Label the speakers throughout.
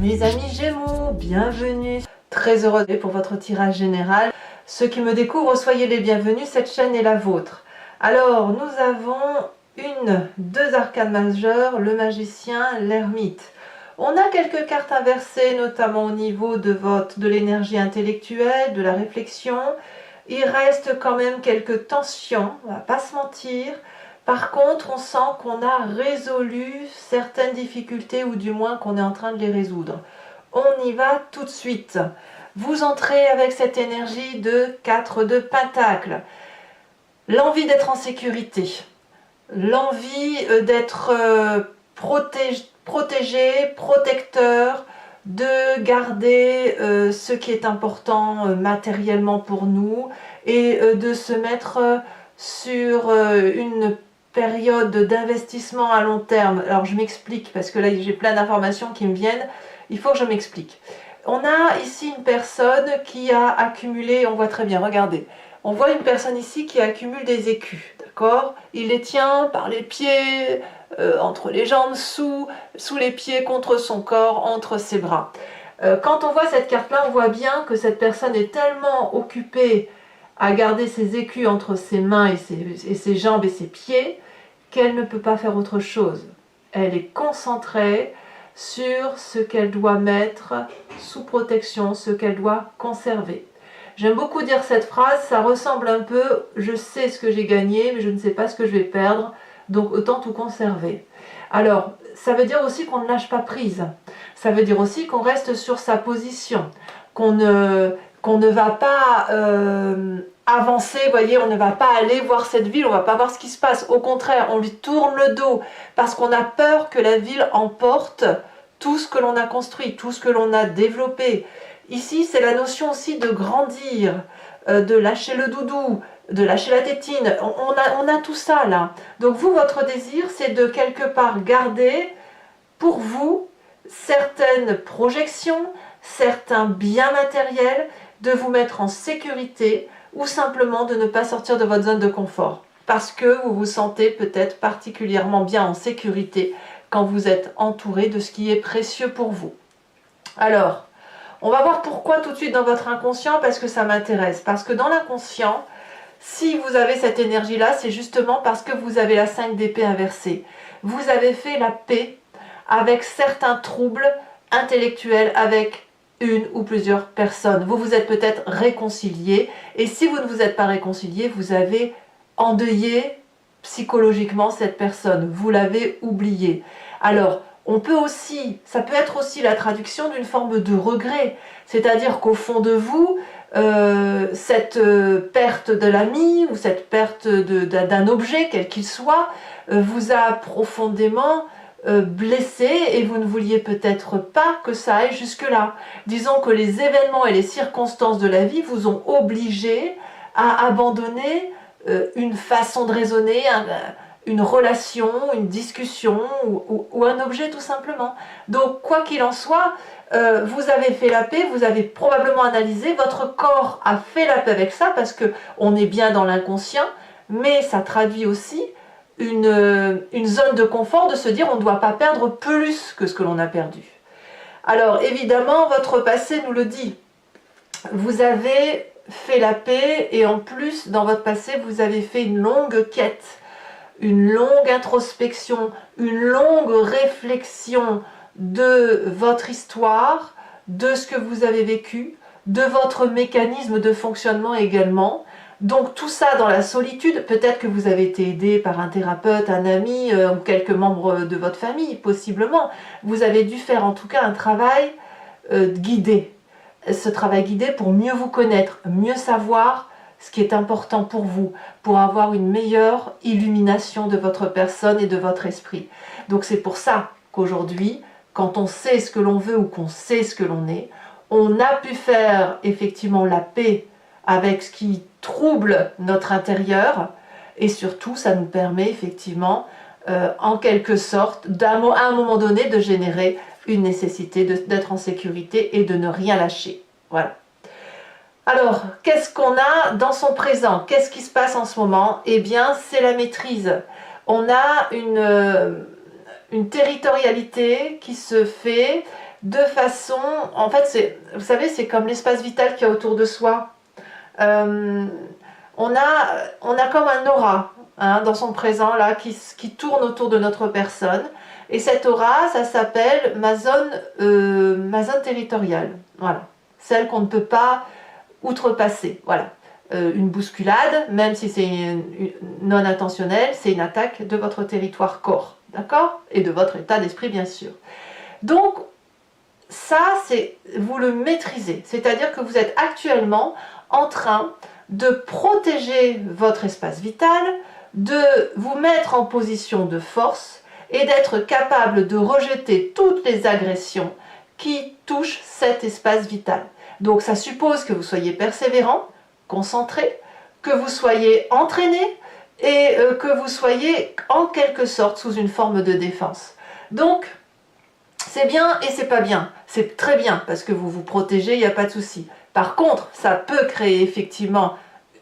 Speaker 1: Mes amis Gémeaux, bienvenue. Très heureuse pour votre tirage général. Ceux qui me découvrent, soyez les bienvenus, cette chaîne est la vôtre. Alors, nous avons deux arcanes majeures, le magicien, l'ermite. On a quelques cartes inversées, notamment au niveau de l'énergie intellectuelle, de la réflexion. Il reste quand même quelques tensions, on ne va pas se mentir. Par contre, on sent qu'on a résolu certaines difficultés, ou du moins qu'on est en train de les résoudre. On y va tout de suite. Vous entrez avec cette énergie de 4 de Pentacle. L'envie d'être en sécurité. L'envie d'être protégé, protecteur, de garder ce qui est important matériellement pour nous et de se mettre sur une période d'investissement à long terme. Alors je m'explique parce que là j'ai plein d'informations qui me viennent, il faut que je m'explique. On a ici une personne qui a accumulé, on voit très bien, regardez, on voit une personne ici qui accumule des écus, d'accord? Il les tient par les pieds, entre les jambes, sous les pieds, contre son corps, entre ses bras. Quand on voit cette carte-là, on voit bien que cette personne est tellement occupée à garder ses écus entre ses mains et ses jambes et ses pieds qu'elle ne peut pas faire autre chose. Elle est concentrée sur ce qu'elle doit mettre sous protection, ce qu'elle doit conserver. J'aime beaucoup dire cette phrase, ça ressemble un peu « je sais ce que j'ai gagné, mais je ne sais pas ce que je vais perdre, donc autant tout conserver ». Alors, ça veut dire aussi qu'on ne lâche pas prise, ça veut dire aussi qu'on reste sur sa position, qu'on ne va pas avancer, voyez, on ne va pas aller voir cette ville, on ne va pas voir ce qui se passe. Au contraire, on lui tourne le dos parce qu'on a peur que la ville emporte tout ce que l'on a construit, tout ce que l'on a développé. Ici, c'est la notion aussi de grandir, de lâcher le doudou, de lâcher la tétine. On a tout ça là. Donc vous, votre désir, c'est de quelque part garder pour vous certaines projections, certains biens matériels, de vous mettre en sécurité ou simplement de ne pas sortir de votre zone de confort parce que vous vous sentez peut-être particulièrement bien en sécurité quand vous êtes entouré de ce qui est précieux pour vous. Alors, on va voir pourquoi tout de suite dans votre inconscient, parce que ça m'intéresse. Parce que dans l'inconscient, si vous avez cette énergie-là, c'est justement parce que vous avez la 5 d'épée inversée. Vous avez fait la paix avec certains troubles intellectuels, avec une ou plusieurs personnes. Vous vous êtes peut-être réconciliés, et si vous ne vous êtes pas réconciliés, vous avez endeuillé psychologiquement cette personne, vous l'avez oublié. Alors, ça peut être aussi la traduction d'une forme de regret, c'est-à-dire qu'au fond de vous, cette perte de l'ami ou cette perte d'un objet, quel qu'il soit, vous a profondément blessé et vous ne vouliez peut-être pas que ça aille jusque-là. Disons que les événements et les circonstances de la vie vous ont obligé à abandonner une façon de raisonner, une relation, une discussion ou un objet tout simplement. Donc quoi qu'il en soit, vous avez fait la paix, vous avez probablement analysé, votre corps a fait la paix avec ça parce qu'on est bien dans l'inconscient, mais ça traduit aussi une zone de confort de se dire on ne doit pas perdre plus que ce que l'on a perdu. Alors évidemment, votre passé nous le dit. Vous avez fait la paix et en plus, dans votre passé, vous avez fait une longue quête, une longue introspection, une longue réflexion de votre histoire, de ce que vous avez vécu, de votre mécanisme de fonctionnement également. Donc tout ça dans la solitude, peut-être que vous avez été aidé par un thérapeute, un ami ou quelques membres de votre famille, possiblement. Vous avez dû faire en tout cas un travail guidé. Ce travail guidé pour mieux vous connaître, mieux savoir ce qui est important pour vous, pour avoir une meilleure illumination de votre personne et de votre esprit. Donc c'est pour ça qu'aujourd'hui, quand on sait ce que l'on veut ou qu'on sait ce que l'on est, on a pu faire effectivement la paix avec ce qui trouble notre intérieur et surtout ça nous permet effectivement en quelque sorte à un moment donné de générer une nécessité d'être en sécurité et de ne rien lâcher. Voilà. Alors, qu'est-ce qu'on a dans son présent? Qu'est-ce qui se passe en ce moment? Eh bien, c'est la maîtrise. On a une territorialité qui se fait de façon, en fait, vous savez, c'est comme l'espace vital qu'il y a autour de soi. On a comme un aura hein, dans son présent là qui tourne autour de notre personne. Et cette aura, ça s'appelle ma zone territoriale. Voilà, celle qu'on ne peut pas outrepasser. Voilà, une bousculade, même si c'est non intentionnel, c'est une attaque de votre territoire corps, d'accord? Et de votre état d'esprit bien sûr. Donc ça, vous le maîtrisez, c'est-à-dire que vous êtes actuellement en train de protéger votre espace vital, de vous mettre en position de force et d'être capable de rejeter toutes les agressions qui touchent cet espace vital. Donc ça suppose que vous soyez persévérant, concentré, que vous soyez entraîné et que vous soyez en quelque sorte sous une forme de défense. Donc c'est bien et c'est pas bien. C'est très bien parce que vous vous protégez, il n'y a pas de souci. Par contre, ça peut créer effectivement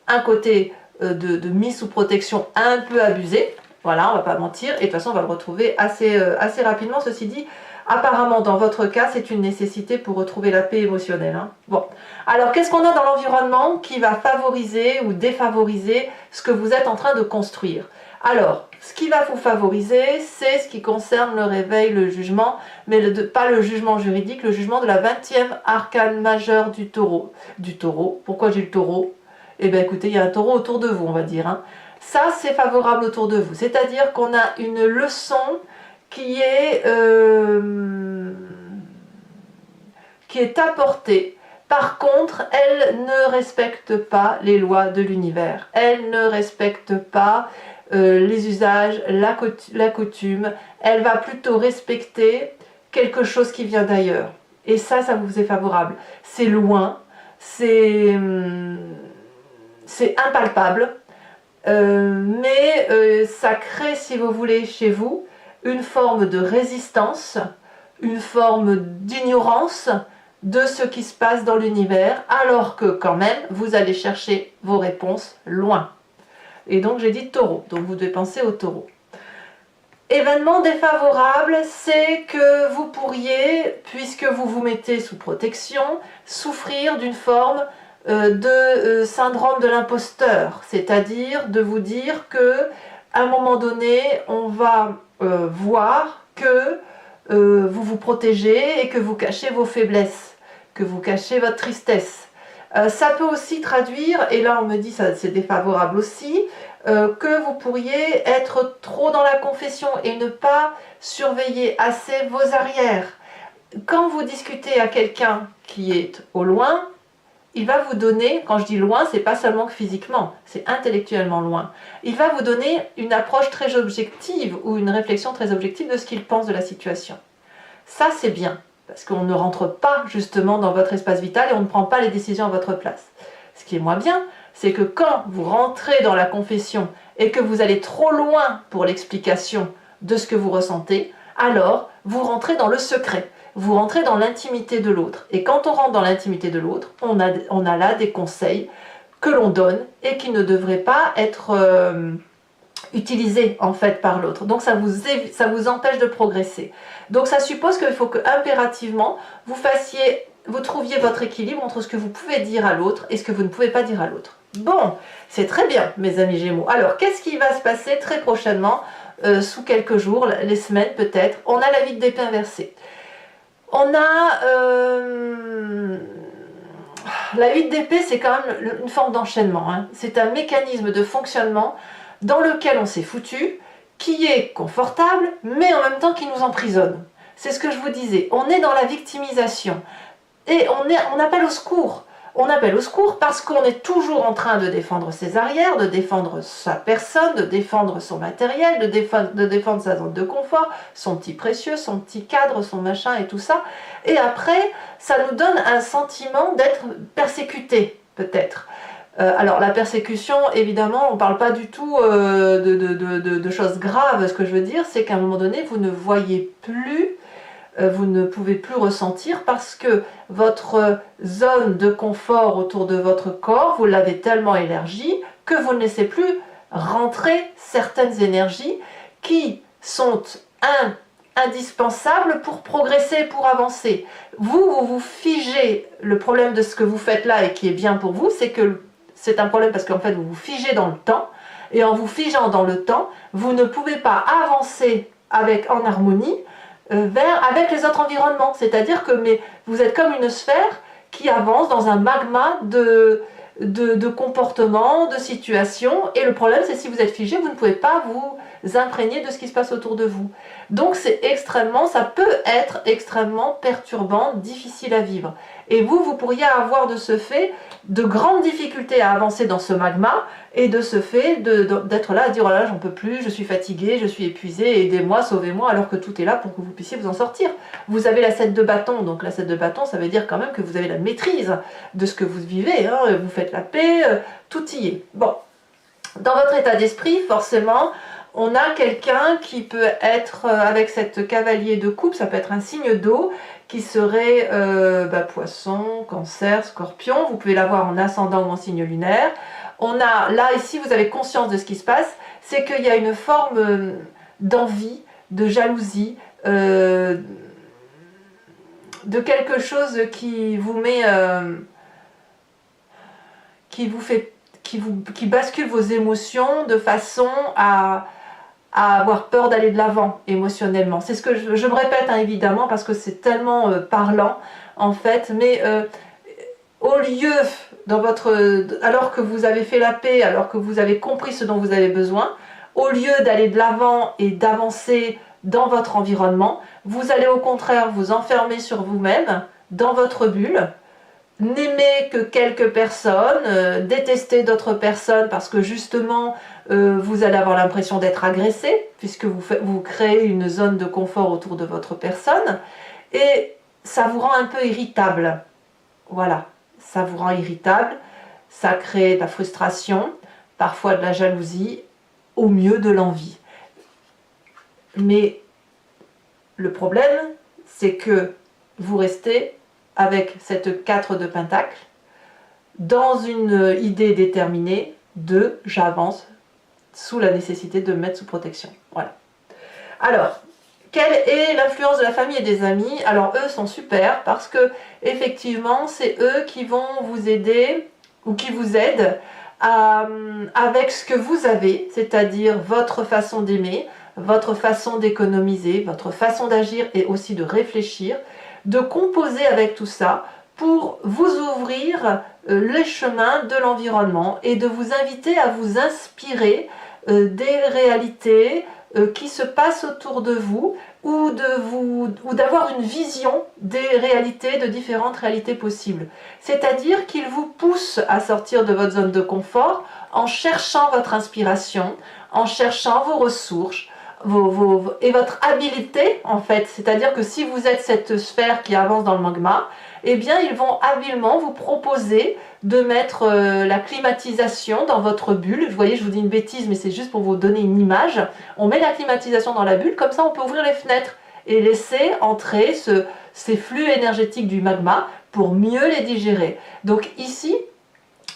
Speaker 1: un côté de mise sous protection un peu abusé. Voilà, on va pas mentir. Et de toute façon, on va le retrouver assez rapidement. Ceci dit, apparemment, dans votre cas, c'est une nécessité pour retrouver la paix émotionnelle. Hein. Bon, alors qu'est-ce qu'on a dans l'environnement qui va favoriser ou défavoriser ce que vous êtes en train de construire? Alors, ce qui va vous favoriser, c'est ce qui concerne le réveil, le jugement, mais pas le jugement juridique, le jugement de la 20e arcane majeure du taureau. Du taureau. Pourquoi j'ai le taureau? Eh bien écoutez, il y a un taureau autour de vous, on va dire. Hein. Ça, c'est favorable autour de vous. C'est-à-dire qu'on a une leçon qui est apportée. Par contre, elle ne respecte pas les lois de l'univers. Elle ne respecte pas les usages, la coutume. Elle va plutôt respecter quelque chose qui vient d'ailleurs. Et ça vous est favorable. C'est loin, c'est impalpable, mais ça crée, si vous voulez, chez vous, une forme de résistance, une forme d'ignorance de ce qui se passe dans l'univers, alors que quand même, vous allez chercher vos réponses loin. Et donc j'ai dit taureau, donc vous devez penser au taureau. Événement défavorable, c'est que vous pourriez, puisque vous vous mettez sous protection, souffrir d'une forme de syndrome de l'imposteur, c'est-à-dire de vous dire que à un moment donné, on va voir que vous vous protégez et que vous cachez vos faiblesses, que vous cachez votre tristesse. Ça peut aussi traduire, et là on me dit ça c'est défavorable aussi, que vous pourriez être trop dans la confession et ne pas surveiller assez vos arrières. Quand vous discutez à quelqu'un qui est au loin, il va vous donner, quand je dis loin, c'est pas seulement que physiquement, c'est intellectuellement loin. Il va vous donner une approche très objective ou une réflexion très objective de ce qu'il pense de la situation. Ça c'est bien, parce qu'on ne rentre pas justement dans votre espace vital et on ne prend pas les décisions à votre place. Ce qui est moins bien, c'est que quand vous rentrez dans la confession et que vous allez trop loin pour l'explication de ce que vous ressentez, alors vous rentrez dans le secret, vous rentrez dans l'intimité de l'autre. Et quand on rentre dans l'intimité de l'autre, on a là des conseils que l'on donne et qui ne devraient pas être utilisés en fait par l'autre. Donc ça vous empêche de progresser. Donc ça suppose qu'il faut que impérativement vous trouviez votre équilibre entre ce que vous pouvez dire à l'autre et ce que vous ne pouvez pas dire à l'autre. Bon, c'est très bien mes amis Gémeaux. Alors qu'est-ce qui va se passer très prochainement, sous quelques jours, les semaines peut-être? On a la vie d'épée inversée. On a la 8 d'épée, c'est quand même une forme d'enchaînement. Hein. C'est un mécanisme de fonctionnement dans lequel on s'est foutu, qui est confortable, mais en même temps qui nous emprisonne. C'est ce que je vous disais. On est dans la victimisation. Et on appelle au secours. On appelle au secours parce qu'on est toujours en train de défendre ses arrières, de défendre sa personne, de défendre son matériel, de défendre sa zone de confort, son petit précieux, son petit cadre, son machin et tout ça. Et après, ça nous donne un sentiment d'être persécuté, peut-être. Alors la persécution, évidemment, on ne parle pas du tout de choses graves. Ce que je veux dire, c'est qu'à un moment donné, vous ne voyez plus, vous ne pouvez plus ressentir parce que votre zone de confort autour de votre corps, vous l'avez tellement élargie que vous ne laissez plus rentrer certaines énergies qui sont indispensable pour progresser, pour avancer. Vous vous figez, le problème de ce que vous faites là et qui est bien pour vous, c'est que c'est un problème parce qu'en fait vous vous figez dans le temps, et en vous figeant dans le temps, vous ne pouvez pas avancer en harmonie avec les autres environnements. C'est-à-dire que vous êtes comme une sphère qui avance dans un magma de comportements, de situations, et le problème c'est si vous êtes figé, vous ne pouvez pas vous imprégner de ce qui se passe autour de vous. Donc ça peut être extrêmement perturbant, difficile à vivre. Et vous pourriez avoir de ce fait de grandes difficultés à avancer dans ce magma, et de ce fait d'être là à dire oh là là, j'en peux plus, je suis fatigué, je suis épuisé, aidez-moi, sauvez-moi, alors que tout est là pour que vous puissiez vous en sortir. Vous avez la 7 de bâton, donc la 7 de bâton, ça veut dire quand même que vous avez la maîtrise de ce que vous vivez, hein, vous faites la paix, tout y est. Bon, dans votre état d'esprit, forcément, on a quelqu'un qui peut être avec cette cavalier de coupe, ça peut être un signe d'eau, qui serait poisson, cancer, scorpion, vous pouvez l'avoir en ascendant ou en signe lunaire. On a, là, ici, vous avez conscience de ce qui se passe, c'est qu'il y a une forme d'envie, de jalousie, de quelque chose qui vous met, qui bascule vos émotions de façon à avoir peur d'aller de l'avant émotionnellement. C'est ce que je me répète, hein, évidemment, parce que c'est tellement parlant, en fait, mais au lieu, alors que vous avez fait la paix, alors que vous avez compris ce dont vous avez besoin, au lieu d'aller de l'avant et d'avancer dans votre environnement, vous allez au contraire vous enfermer sur vous-même, dans votre bulle, n'aimer que quelques personnes, détester d'autres personnes parce que justement vous allez avoir l'impression d'être agressé puisque vous créez une zone de confort autour de votre personne et ça vous rend un peu irritable. Voilà, ça vous rend irritable, ça crée de la frustration, parfois de la jalousie, au mieux de l'envie. Mais le problème, c'est que vous restez avec cette 4 de pentacle, dans une idée déterminée de j'avance sous la nécessité de me mettre sous protection. Voilà. Alors, quelle est l'influence de la famille et des amis? Alors eux sont super parce que effectivement c'est eux qui vont vous aider ou qui vous aident avec ce que vous avez, c'est-à-dire votre façon d'aimer, votre façon d'économiser, votre façon d'agir et aussi de réfléchir, de composer avec tout ça pour vous ouvrir les chemins de l'environnement et de vous inviter à vous inspirer des réalités qui se passent autour de vous ou d'avoir une vision des réalités, de différentes réalités possibles. C'est-à-dire qu'il vous pousse à sortir de votre zone de confort en cherchant votre inspiration, en cherchant vos ressources, et votre habilité en fait, c'est-à-dire que si vous êtes cette sphère qui avance dans le magma, eh bien ils vont habilement vous proposer de mettre la climatisation dans votre bulle. Vous voyez, je vous dis une bêtise, mais c'est juste pour vous donner une image. On met la climatisation dans la bulle, comme ça on peut ouvrir les fenêtres et laisser entrer ces flux énergétiques du magma pour mieux les digérer. Donc ici,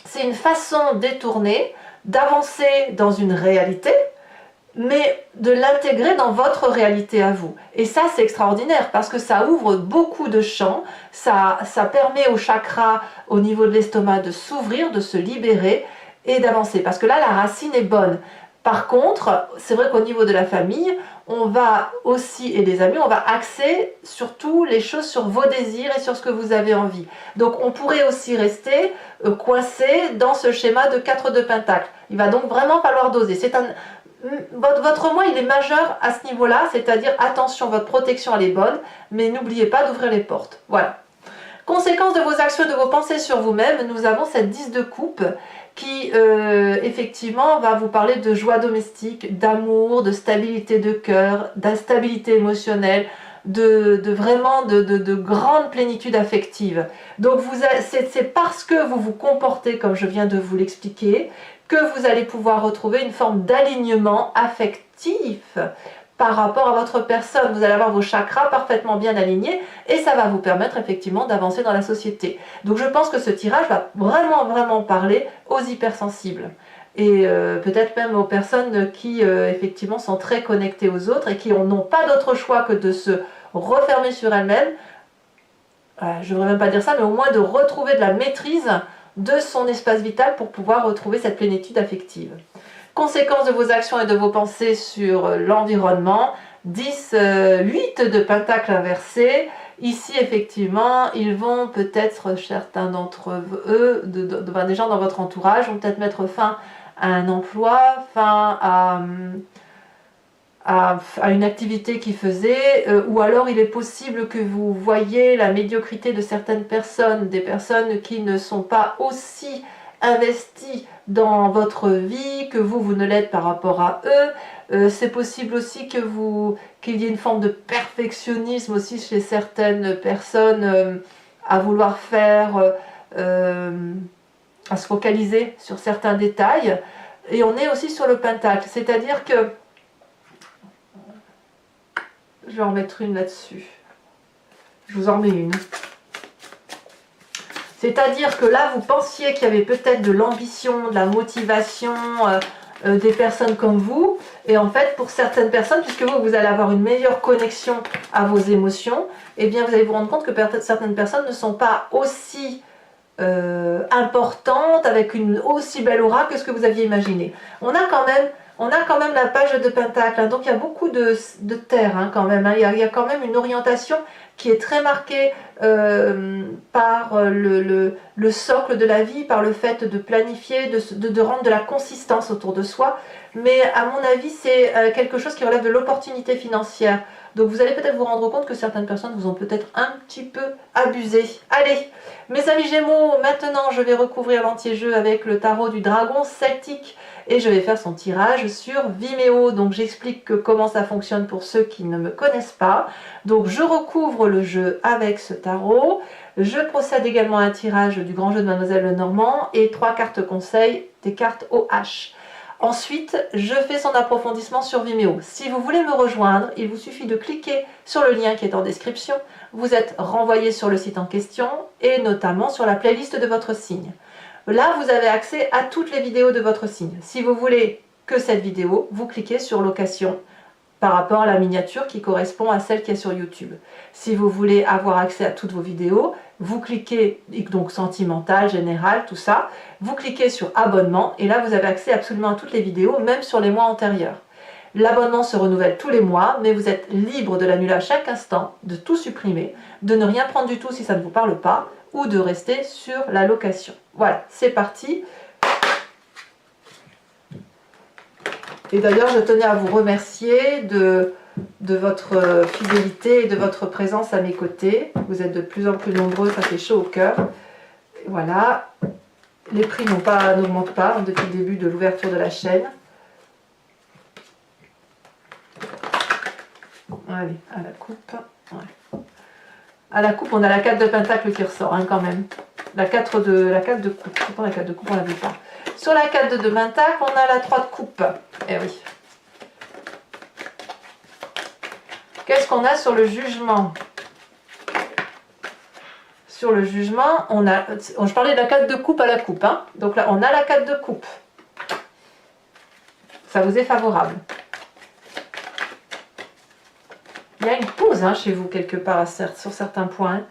Speaker 1: c'est une façon détournée d'avancer dans une réalité, mais de l'intégrer dans votre réalité à vous. Et ça, c'est extraordinaire parce que ça ouvre beaucoup de champs, ça permet au chakra, au niveau de l'estomac, de s'ouvrir, de se libérer et d'avancer. Parce que là, la racine est bonne. Par contre, c'est vrai qu'au niveau de la famille, on va aussi, et des amis, on va axer surtout les choses sur vos désirs et sur ce que vous avez envie. Donc on pourrait aussi rester coincé dans ce schéma de 4 de pentacle. Il va donc vraiment falloir doser. Votre moi, il est majeur à ce niveau-là, c'est-à-dire attention, votre protection elle est bonne, mais n'oubliez pas d'ouvrir les portes. Voilà. Conséquence de vos actions, de vos pensées sur vous-même, nous avons cette 10 de coupe qui effectivement va vous parler de joie domestique, d'amour, de stabilité de cœur, d'instabilité émotionnelle, vraiment de grande plénitude affective. Donc c'est parce que vous vous comportez comme je viens de vous l'expliquer que vous allez pouvoir retrouver une forme d'alignement affectif par rapport à votre personne. Vous allez avoir vos chakras parfaitement bien alignés et ça va vous permettre effectivement d'avancer dans la société. Donc je pense que ce tirage va vraiment parler aux hypersensibles. et peut-être même aux personnes qui effectivement sont très connectées aux autres et qui n'ont pas d'autre choix que de se refermer sur elles-mêmes. Je ne voudrais même pas dire ça, mais au moins de retrouver de la maîtrise de son espace vital pour pouvoir retrouver cette plénitude affective. Conséquences de vos actions et de vos pensées sur l'environnement, 10, 8 de pentacle inversé. Ici, effectivement, ils vont peut-être, certains d'entre eux, des gens dans votre entourage, vont peut-être mettre fin à un emploi, fin à une activité qu'ils faisaient, ou alors il est possible que vous voyez la médiocrité de certaines personnes, des personnes qui ne sont pas aussi investies dans votre vie, que vous ne l'êtes par rapport à eux. C'est possible aussi qu'il y ait une forme de perfectionnisme aussi chez certaines personnes à vouloir faire, à se focaliser sur certains détails. Et on est aussi sur le pentacle, c'est-à-dire que je vais en mettre une là-dessus. Je vous en mets une. C'est-à-dire que là, vous pensiez qu'il y avait peut-être de l'ambition, de la motivation, des personnes comme vous. Et en fait, pour certaines personnes, puisque vous allez avoir une meilleure connexion à vos émotions, eh bien, vous allez vous rendre compte que certaines personnes ne sont pas aussi importantes, avec une aussi belle aura que ce que vous aviez imaginé. On a quand même la page de pentacle, hein, donc il y a beaucoup de terre hein, quand même. Hein, il y a quand même une orientation qui est très marquée par le socle de la vie, par le fait de planifier, de rendre de la consistance autour de soi. Mais à mon avis, c'est quelque chose qui relève de l'opportunité financière. Donc vous allez peut-être vous rendre compte que certaines personnes vous ont peut-être un petit peu abusé. Allez, mes amis Gémeaux, maintenant je vais recouvrir l'anti-jeu avec le tarot du dragon celtique et je vais faire son tirage sur Vimeo. Donc j'explique comment ça fonctionne pour ceux qui ne me connaissent pas. Donc je recouvre le jeu avec ce tarot. Je procède également à un tirage du grand jeu de Mademoiselle Lenormand et 3 cartes conseils, des cartes OH. Ensuite, je fais son approfondissement sur Vimeo. Si vous voulez me rejoindre, il vous suffit de cliquer sur le lien qui est en description. Vous êtes renvoyé sur le site en question et notamment sur la playlist de votre signe. Là, vous avez accès à toutes les vidéos de votre signe. Si vous voulez que cette vidéo, vous cliquez sur location par rapport à la miniature qui correspond à celle qui est sur YouTube. Si vous voulez avoir accès à toutes vos vidéos, vous cliquez, donc sentimental, général, tout ça, vous cliquez sur abonnement et là vous avez accès absolument à toutes les vidéos, même sur les mois antérieurs. L'abonnement se renouvelle tous les mois, mais vous êtes libre de l'annuler à chaque instant, de tout supprimer, de ne rien prendre du tout si ça ne vous parle pas, ou de rester sur la location. Voilà, c'est parti. Et d'ailleurs, je tenais à vous remercier de votre fidélité et de votre présence à mes côtés. Vous êtes de plus en plus nombreux, ça fait chaud au cœur. Voilà, les prix n'augmentent pas depuis le début de l'ouverture de la chaîne. Allez, à la coupe. Ouais. À la coupe, on a la 4 de pentacle qui ressort hein, quand même. La 4 de coupe. Pourtant, la 4 de coupe, on ne la veut pas. Sur la 4 de pentacle, on a la 3 de coupe. Eh oui. Qu'est-ce qu'on a sur le jugement? Sur le jugement, je parlais de la 4 de coupe à la coupe. Hein. Donc là, on a la 4 de coupe. Ça vous est favorable. Il y a une pause hein, chez vous quelque part sur certains points.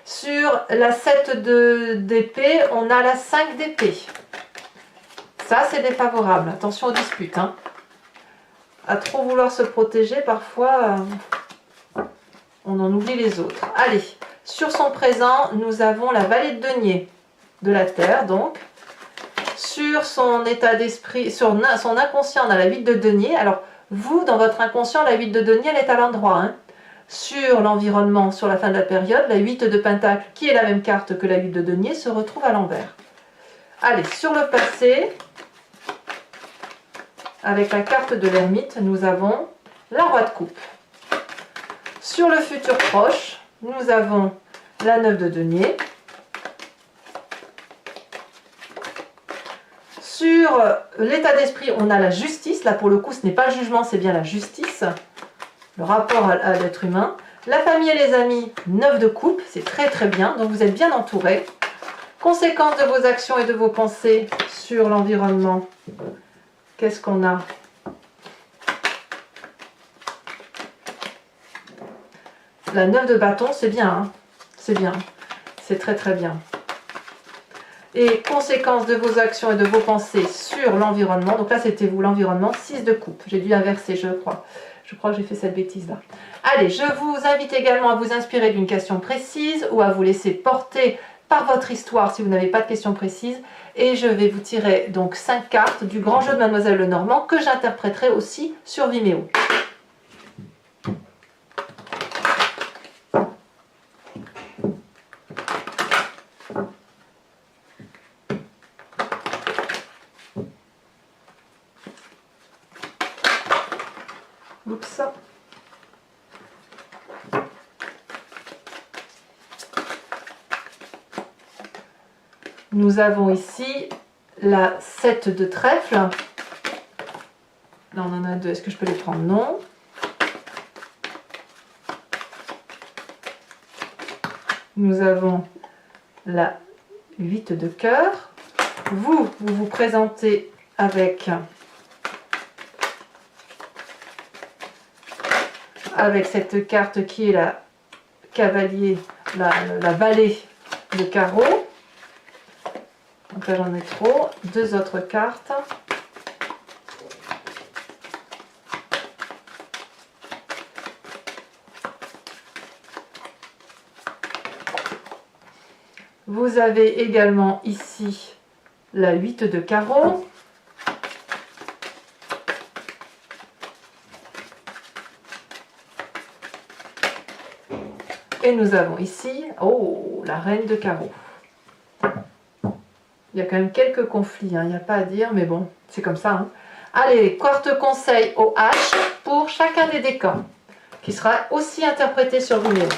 Speaker 1: Sur la 7 d'épée, on a la 5 d'épée. Ça, c'est défavorable. Attention aux disputes. Hein. À trop vouloir se protéger, parfois, on en oublie les autres. Allez, sur son présent, nous avons la vallée de denier de la Terre, donc. Sur son état d'esprit, sur son inconscient, on a la 8 de denier. Alors, vous, dans votre inconscient, la 8 de denier, elle est à l'endroit. Hein. Sur l'environnement, sur la fin de la période, la 8 de pentacle, qui est la même carte que la 8 de denier, se retrouve à l'envers. Allez, sur le passé, avec la carte de l'ermite, nous avons la roi de coupe. Sur le futur proche, nous avons la 9 de denier. Sur l'état d'esprit, on a la justice. Là, pour le coup, ce n'est pas le jugement, c'est bien la justice. Le rapport à l'être humain. La famille et les amis, 9 de coupe. C'est très très bien. Donc, vous êtes bien entourés. Conséquences de vos actions et de vos pensées sur l'environnement. Qu'est-ce qu'on a? La 9 de bâton, c'est bien, hein, c'est bien, c'est très très bien. Et conséquences de vos actions et de vos pensées sur l'environnement. Donc là, c'était vous, l'environnement. 6 de coupe. J'ai dû inverser, je crois. Je crois que j'ai fait cette bêtise-là. Allez, je vous invite également à vous inspirer d'une question précise ou à vous laisser porter par votre histoire si vous n'avez pas de question précise. Et je vais vous tirer donc 5 cartes du grand jeu de Mademoiselle Lenormand que j'interpréterai aussi sur Vimeo. Oups. Nous avons ici la 7 de trèfle. Là, on en a deux. Est-ce que je peux les prendre? Non. Nous avons la 8 de cœur. Vous vous présentez avec cette carte qui est la cavalier, la vallée de carreau. Donc là, j'en ai trop. Deux autres cartes. Vous avez également ici la 8 de carreau. Et nous avons ici, oh, la reine de carreau. Il y a quand même quelques conflits, hein, il n'y a pas à dire, mais bon, c'est comme ça. Hein. Allez, carte conseil au H pour chacun des décans, qui sera aussi interprété sur Vimeo.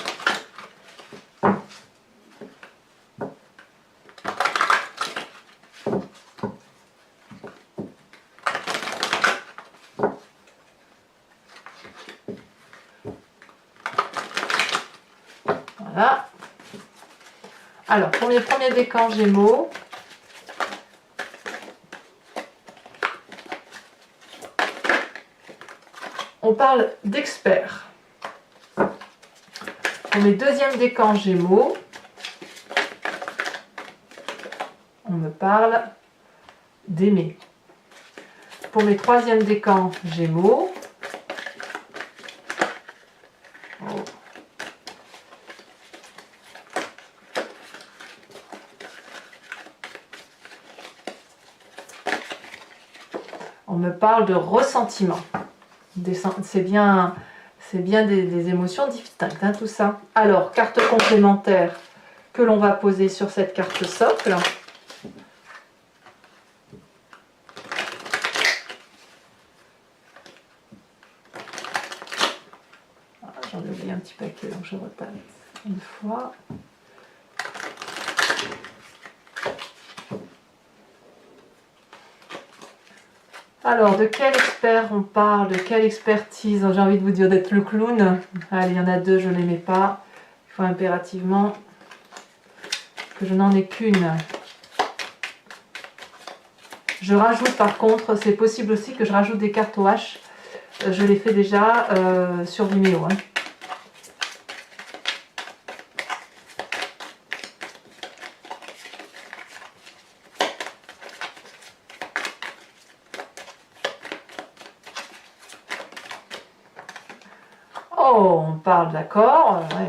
Speaker 1: Voilà. Alors, premier décan Gémeaux. On parle d'experts. Pour mes deuxième décan Gémeaux, on me parle d'aimer. Pour mes troisième décan Gémeaux, on me parle de ressentiment. C'est bien des émotions distinctes, hein, tout ça. Alors, carte complémentaire que l'on va poser sur cette carte socle. J'en ai oublié un petit paquet, donc je repasse une fois. Alors, de quel expert on parle? De quelle expertise? J'ai envie de vous dire d'être le clown. Allez, il y en a deux, je ne les mets pas. Il faut impérativement que je n'en ai qu'une. Je rajoute par contre, c'est possible aussi que je rajoute des cartes au H. Je l'ai fait déjà sur Vimeo. Hein. Oh, on parle d'accord. Ouais.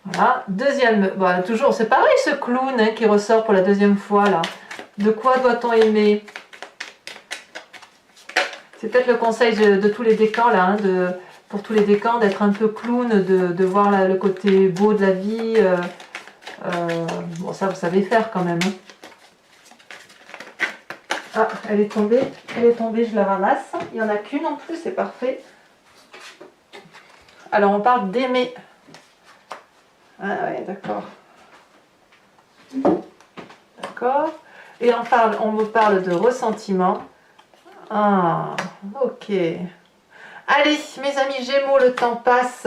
Speaker 1: Voilà. Deuxième, bon, toujours, c'est pareil ce clown hein, qui ressort pour la deuxième fois là. De quoi doit-on aimer? C'est peut-être le conseil de tous les décans là, hein, pour tous les décans, d'être un peu clown, de voir là, le côté beau de la vie. Bon, ça vous savez faire quand même. Hein. Ah, elle est tombée, je la ramasse. Il n'y en a qu'une en plus, c'est parfait. Alors on parle d'aimer. Ah ouais, d'accord. D'accord. Et on me parle de ressentiment. Ah, ok. Allez, mes amis Gémeaux, le temps passe.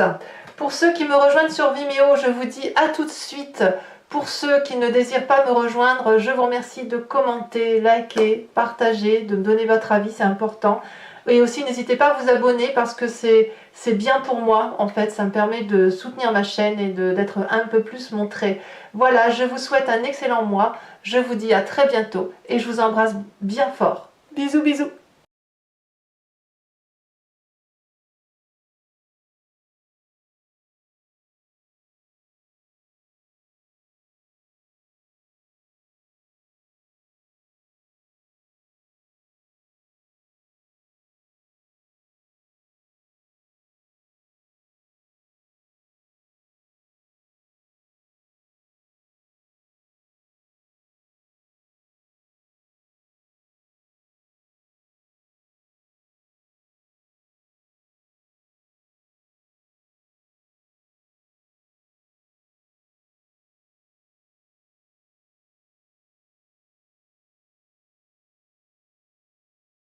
Speaker 1: Pour ceux qui me rejoignent sur Vimeo, je vous dis à tout de suite Pour ceux qui ne désirent pas me rejoindre, je vous remercie de commenter, liker, partager, de me donner votre avis, c'est important. Et aussi, n'hésitez pas à vous abonner parce que c'est bien pour moi, en fait, ça me permet de soutenir ma chaîne et d'être un peu plus montrée. Voilà, je vous souhaite un excellent mois, je vous dis à très bientôt et je vous embrasse bien fort. Bisous, bisous.